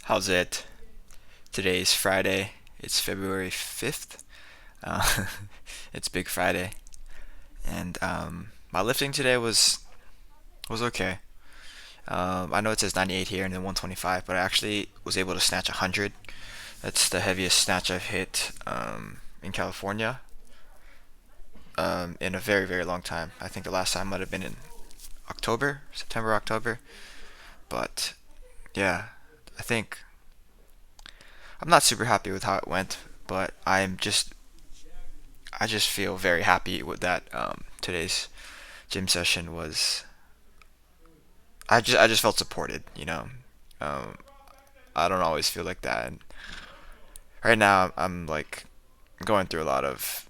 How's it? Today's Friday. It's February 5th. Uh, it's Big Friday. And my lifting today was okay. I know it says 98 here and then 125, but I actually was able to snatch 100. That's the heaviest snatch I've hit in California in a very, very long time. I think the last time might have been in October, September, October. But yeah, I think I'm not super happy with how it went, but I just feel very happy with that. Today's gym session was. I just felt supported. Um, I don't always feel like that. And right now, I'm like going through a lot of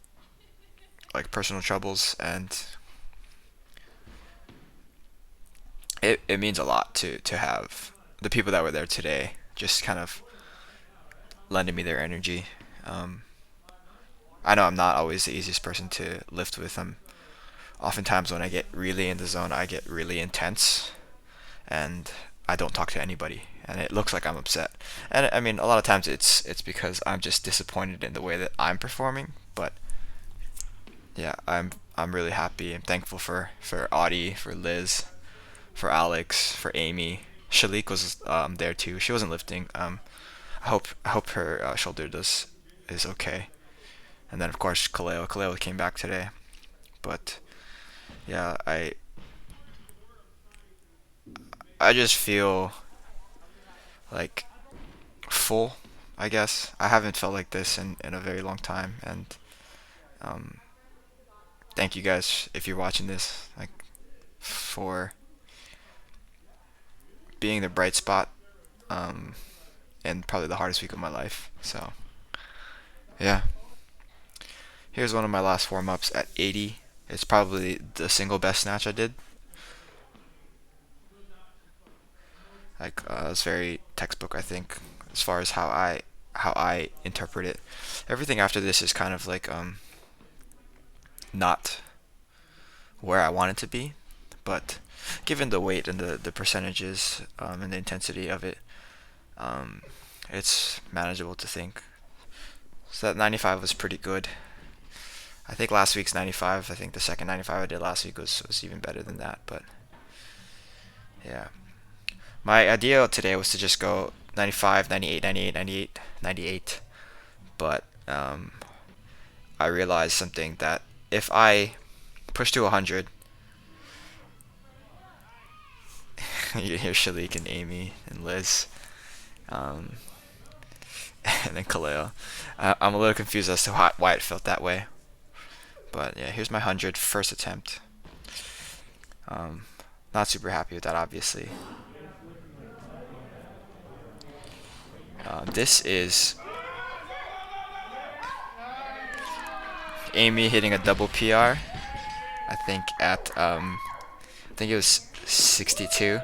like personal troubles, and it means a lot to have the people that were there today just kind of lending me their energy. Um, I know I'm not always the easiest person to lift with. Oftentimes when I get really in the zone, I get really intense and I don't talk to anybody, and it looks like I'm upset. And I mean, a lot of times it's because I'm just disappointed in the way that I'm performing. But yeah, I'm really happy. I'm thankful for Audie, for Liz, for Alex, for Amy. Shalik was there too. She wasn't lifting. I hope her shoulder does is okay. And then of course Kaleo. Kaleo came back today. But yeah, I just feel like full, I guess. I haven't felt like this in a very long time, and um, thank you guys if you're watching this, like for being the bright spot, um, and probably the hardest week of my life. So yeah, here's one of my last warm ups at 80. It's probably the single best snatch I did. Like it's very textbook, I think, as far as how I interpret it. Everything after this is kind of like not where I want it to be, but given the weight and the percentages and the intensity of it, um, it's manageable to think. So that 95 was pretty good. I think last week's 95, I think the second 95 I did last week was even better than that. But yeah, my idea today was to just go 95, 98, 98, 98, 98. But I realized something that if I push to 100, you hear Shalik and Amy and Liz, um, and then Kaleo. I'm a little confused as to why it felt that way. But yeah, here's my 100 first attempt. Um, Not super happy with that, obviously. This is Amy hitting a double PR. I think I think it was 62.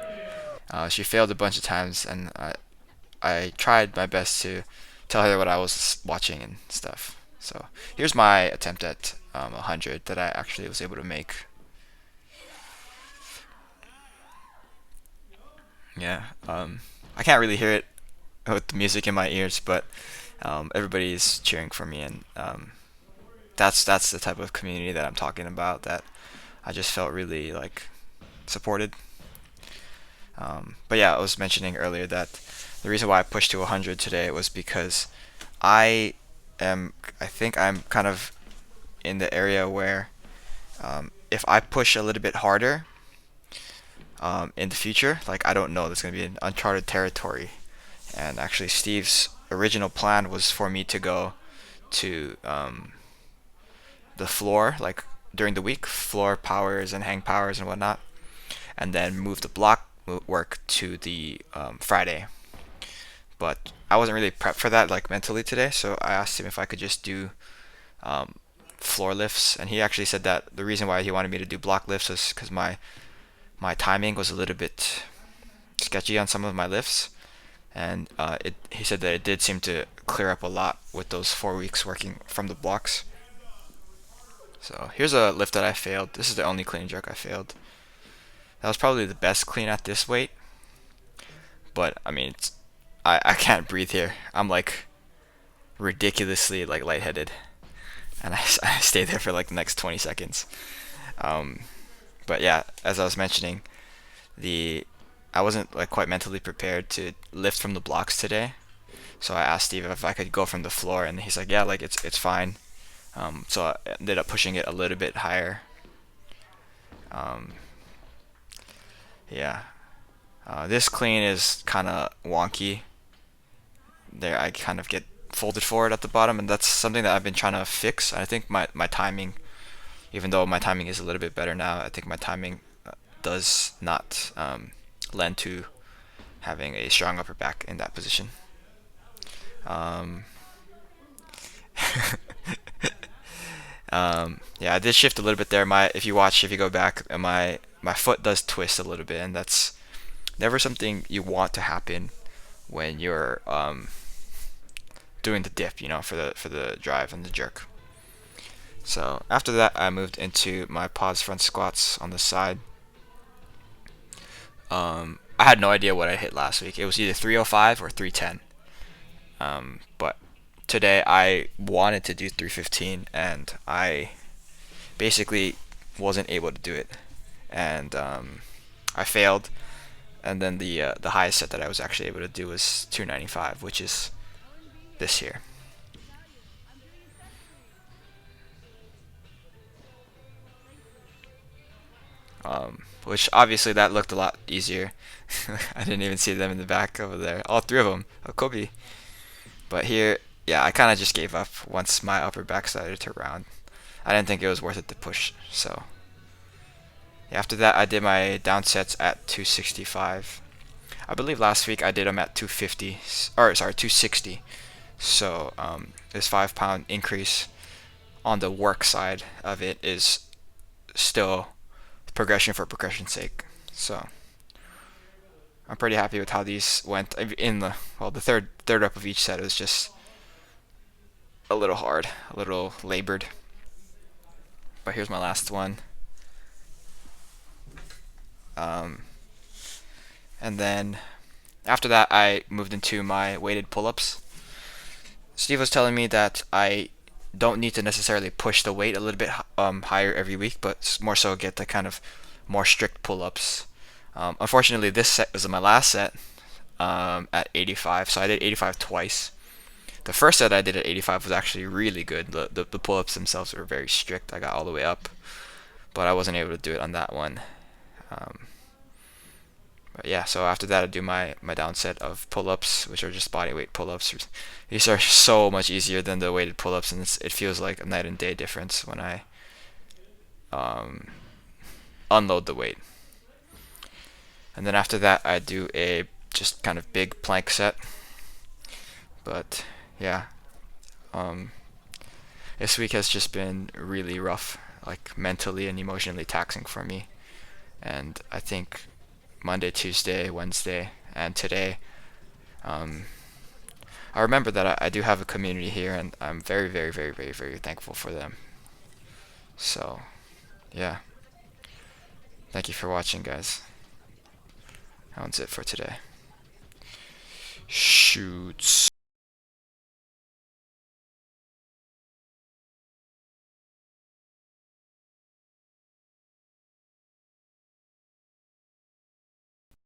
She failed a bunch of times, and I tried my best to tell her what I was watching and stuff. So here's my attempt at 100 that I actually was able to make. Yeah, I can't really hear it with the music in my ears, but everybody's cheering for me, and that's the type of community that I'm talking about. That I just felt really like supported. But yeah, I was mentioning earlier that the reason why I pushed to 100 today was because I I think I'm kind of in the area where if I push a little bit harder in the future, like I don't know, there's going to be an uncharted territory. And actually, Steve's original plan was for me to go to the floor, like during the week, floor powers and hang powers and whatnot, and then move the block work to the Friday. But I wasn't really prepped for that, like mentally today, so I asked him if I could just do um, floor lifts, and he actually said that the reason why he wanted me to do block lifts was because my timing was a little bit sketchy on some of my lifts, and he said that it did seem to clear up a lot with those 4 weeks working from the blocks. So here's a lift that I failed. This is the only clean and jerk I failed. That was probably the best clean at this weight, but I mean I can't breathe here. I'm like ridiculously like lightheaded, and I stay there for like the next 20 seconds. Um, but yeah, as I was mentioning, the I wasn't like quite mentally prepared to lift from the blocks today. So I asked Steve if I could go from the floor, and he's like, "Yeah, like it's fine." So I ended up pushing it a little bit higher. Um, yeah, this clean is kind of wonky. There, I kind of get folded forward at the bottom, and that's something that I've been trying to fix. I think my timing, even though my timing is a little bit better now, I think my timing does not lend to having a strong upper back in that position. Um, yeah, I did shift a little bit there. If you go back, my foot does twist a little bit, and that's never something you want to happen when you're doing the dip, for the drive and the jerk. So after that, I moved into my pause front squats on the side. I had no idea what I hit last week. It was either 305 or 310. But today I wanted to do 315, and I basically wasn't able to do it, and I failed. And then the highest set that I was actually able to do was 295, which is this here. Which obviously that looked a lot easier. I didn't even see them in the back over there. All three of them. Oh, Kobe. But here, yeah, I kind of just gave up once my upper back started to round. I didn't think it was worth it to push. So yeah, after that, I did my down sets at 265. I believe last week I did them at 250, or sorry, 260. So this 5 pound increase on the work side of it is still progression for progression's sake. So I'm pretty happy with how these went. In the third rep of each set was just a little hard, a little labored. But here's my last one. And then after that, I moved into my weighted pull-ups. Steve was telling me that I don't need to necessarily push the weight a little bit higher every week, but more so get the kind of more strict pull-ups. Unfortunately, this set was my last set at 85, so I did 85 twice. The first set I did at 85 was actually really good. The pull-ups themselves were very strict. I got all the way up, but I wasn't able to do it on that one. But yeah, so after that I do my down set of pull-ups, which are just body weight pull-ups. These are so much easier than the weighted pull-ups, and it feels like a night and day difference when I unload the weight. And then after that I do a just kind of big plank set. But yeah, this week has just been really rough, like mentally and emotionally taxing for me. And I think Monday, Tuesday, Wednesday, and today, I remember that I do have a community here, and I'm very, very, very, very, very thankful for them. So, yeah. Thank you for watching, guys. That one's it for today. Shoots.